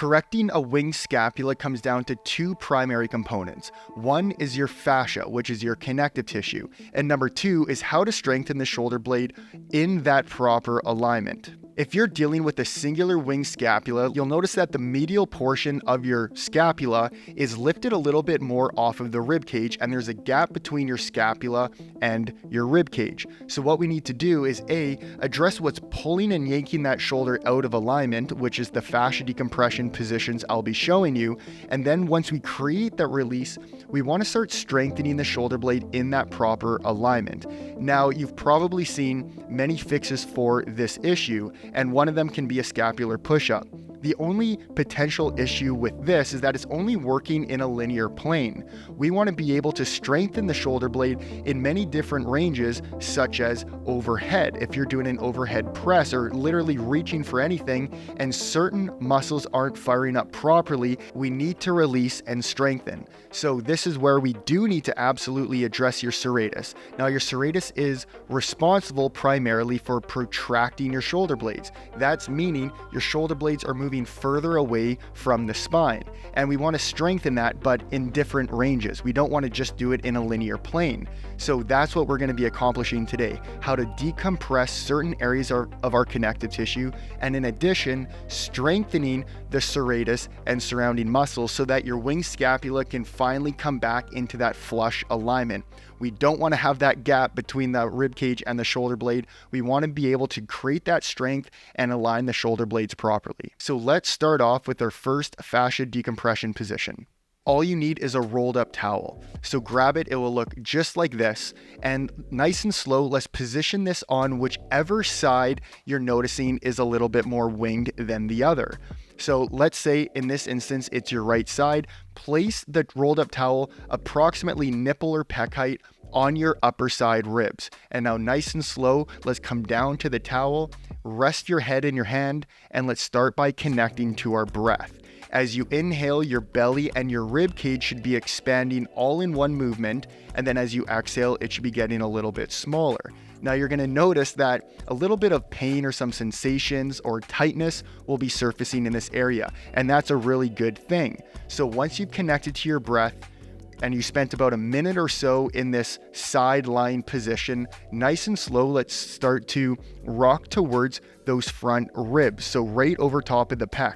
Correcting a winged scapula comes down to two primary components. One is your fascia, which is your connective tissue, and number two is how to strengthen the shoulder blade in that proper alignment. If you're dealing with a singular winged scapula, you'll notice that the medial portion of your scapula is lifted a little bit more off of the rib cage, and there's a gap between your scapula and your rib cage. So what we need to do is address what's pulling and yanking that shoulder out of alignment, which is the fascia decompression positions I'll be showing you. And then once we create that release, we want to start strengthening the shoulder blade in that proper alignment. Now, you've probably seen many fixes for this issue, and one of them can be a scapular push-up. The only potential issue with this is that it's only working in a linear plane. We want to be able to strengthen the shoulder blade in many different ranges, such as overhead. If you're doing an overhead press or literally reaching for anything and certain muscles aren't firing up properly, we need to release and strengthen. So this is where we do need to absolutely address your serratus. Now, your serratus is responsible primarily for protracting your shoulder blades. That's meaning your shoulder blades are moving further away from the spine. And we want to strengthen that, but in different ranges. We don't want to just do it in a linear plane. So that's what we're going to be accomplishing today, how to decompress certain areas of our connective tissue, and in addition, strengthening the serratus and surrounding muscles so that your winged scapula can finally come back into that flush alignment. We don't want to have that gap between the rib cage and the shoulder blade. We want to be able to create that strength and align the shoulder blades properly. So let's start off with our first fascia decompression position. All you need is a rolled up towel. So grab it, it will look just like this, and nice and slow, let's position this on whichever side you're noticing is a little bit more winged than the other. So let's say in this instance, it's your right side. Place the rolled up towel approximately nipple or pec height on your upper side ribs. And now nice and slow, let's come down to the towel, rest your head in your hand, and let's start by connecting to our breath. As you inhale, your belly and your rib cage should be expanding all in one movement, and then as you exhale, it should be getting a little bit smaller. Now you're going to notice that a little bit of pain or some sensations or tightness will be surfacing in this area, and that's a really good thing. So once you've connected to your breath and you spent about a minute or so in this sideline position, nice and slow, let's start to rock towards those front ribs, so right over top of the pec.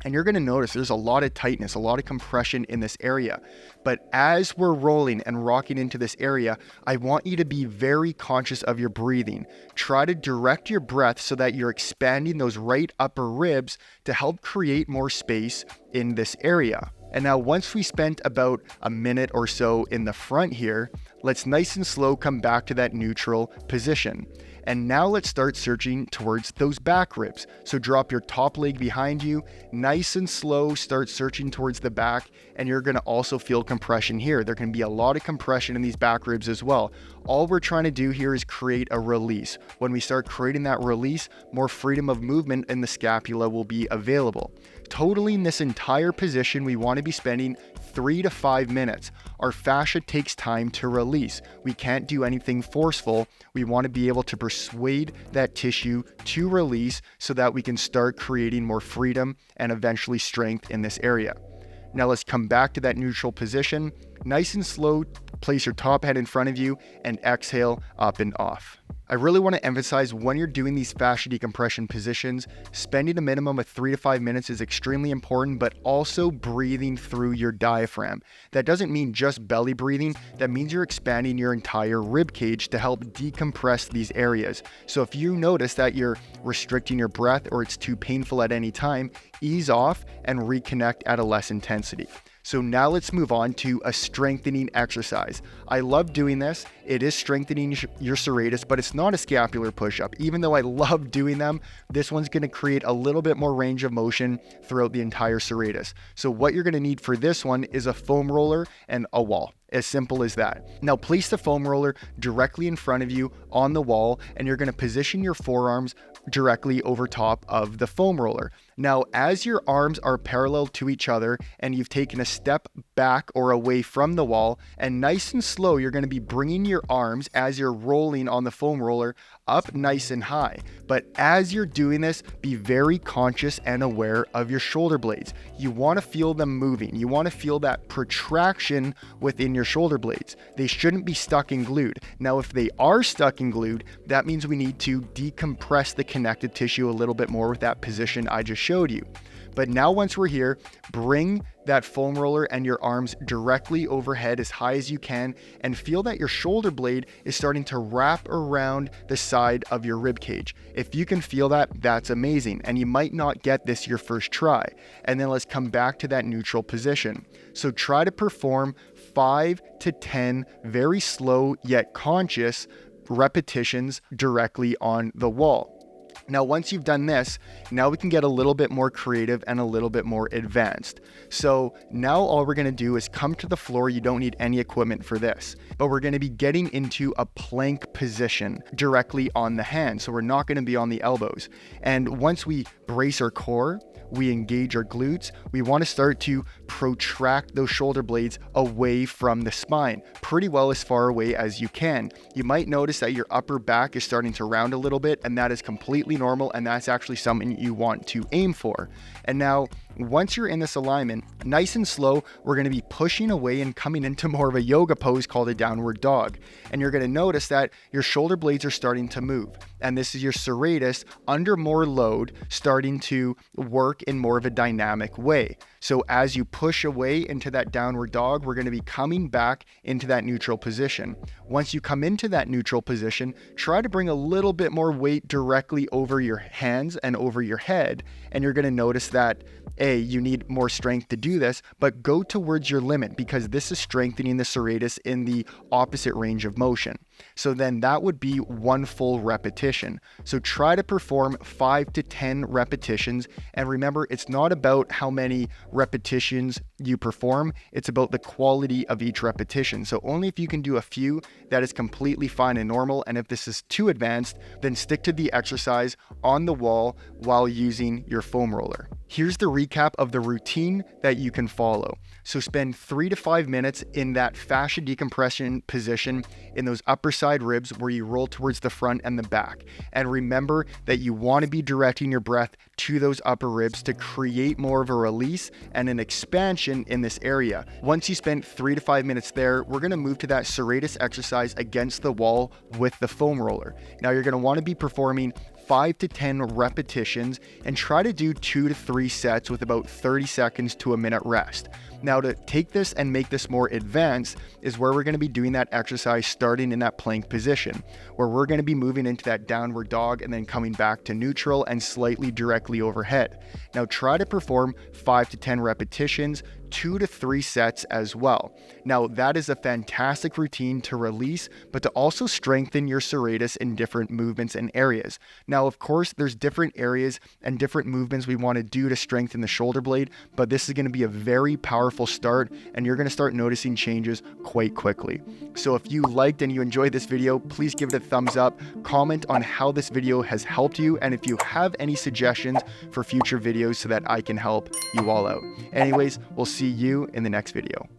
And you're going to notice there's a lot of tightness, a lot of compression in this area. But as we're rolling and rocking into this area, I want you to be very conscious of your breathing. Try to direct your breath so that you're expanding those right upper ribs to help create more space in this area. And now once we spent about a minute or so in the front here, let's nice and slow come back to that neutral position. And now let's start searching towards those back ribs. So drop your top leg behind you, nice and slow, start searching towards the back, and you're gonna also feel compression here. There can be a lot of compression in these back ribs as well. All we're trying to do here is create a release. When we start creating that release, more freedom of movement in the scapula will be available. Totally in this entire position, we want to be spending 3 to 5 minutes. Our fascia takes time to release. We can't do anything forceful. We want to be able to persuade that tissue to release so that we can start creating more freedom and eventually strength in this area. Now let's come back to that neutral position. Nice and slow, place your top head in front of you and exhale up and off. I really want to emphasize when you're doing these fascia decompression positions, spending a minimum of 3 to 5 minutes is extremely important, but also breathing through your diaphragm. That doesn't mean just belly breathing. That means you're expanding your entire rib cage to help decompress these areas. So if you notice that you're restricting your breath or it's too painful at any time, ease off and reconnect at a less intensity. So now let's move on to a strengthening exercise. I love doing this. It is strengthening your serratus, but it's not a scapular push-up. Even though I love doing them, this one's gonna create a little bit more range of motion throughout the entire serratus. So what you're gonna need for this one is a foam roller and a wall. As simple as that. Now place the foam roller directly in front of you on the wall, and you're gonna position your forearms directly over top of the foam roller. Now, as your arms are parallel to each other and you've taken a step back or away from the wall, and nice and slow, you're going to be bringing your arms as you're rolling on the foam roller up nice and high. But as you're doing this, be very conscious and aware of your shoulder blades. You want to feel them moving. You want to feel that protraction within your shoulder blades. They shouldn't be stuck and glued. Now, if they are stuck and glued, that means we need to decompress the connective tissue a little bit more with that position I just showed you. But now once we're here, bring that foam roller and your arms directly overhead as high as you can, and feel that your shoulder blade is starting to wrap around the side of your rib cage. If you can feel that, that's amazing. And you might not get this your first try. And then let's come back to that neutral position. So try to perform 5 to 10 very slow yet conscious repetitions directly on the wall. Now, once you've done this, now we can get a little bit more creative and a little bit more advanced. So now all we're going to do is come to the floor. You don't need any equipment for this, but we're going to be getting into a plank position directly on the hand. So we're not going to be on the elbows. And once we brace our core, we engage our glutes, we want to start to protract those shoulder blades away from the spine, pretty well as far away as you can. You might notice that your upper back is starting to round a little bit, and that is completely normal, and that's actually something you want to aim for. And now, once you're in this alignment, nice and slow, we're going to be pushing away and coming into more of a yoga pose called a downward dog. And you're going to notice that your shoulder blades are starting to move. And this is your serratus under more load starting to work in more of a dynamic way. So as you push away into that downward dog, we're going to be coming back into that neutral position. Once you come into that neutral position, try to bring a little bit more weight directly over your hands and over your head. And you're going to notice that you need more strength to do this, but go towards your limit, because this is strengthening the serratus in the opposite range of motion. So then that would be one full repetition. So try to perform 5 to 10 repetitions. And remember, it's not about how many repetitions you perform, it's about the quality of each repetition. So only if you can do a few, that is completely fine and normal. And if this is too advanced, then stick to the exercise on the wall while using your foam roller. Here's the recap of the routine that you can follow. So spend 3 to 5 minutes in that fascia decompression position in those upper side ribs where you roll towards the front and the back. And remember that you want to be directing your breath to those upper ribs to create more of a release and an expansion in this area. Once you spend 3 to 5 minutes there, we're going to move to that serratus exercise against the wall with the foam roller. Now you're going to want to be performing 5 to 10 repetitions and try to do 2 to 3 sets with about 30 seconds to a minute rest. Now, to take this and make this more advanced is where we're going to be doing that exercise starting in that plank position, where we're going to be moving into that downward dog and then coming back to neutral and slightly directly overhead. Now, try to perform 5 to 10 repetitions, 2 to 3 sets as well. Now, that is a fantastic routine to release, but to also strengthen your serratus in different movements and areas. Now, of course, there's different areas and different movements we want to do to strengthen the shoulder blade, but this is going to be a very powerful start, and you're going to start noticing changes quite quickly. So if you liked and you enjoyed this video, please give it a thumbs up, comment on how this video has helped you, and if you have any suggestions for future videos so that I can help you all out. Anyways, we'll see you in the next video.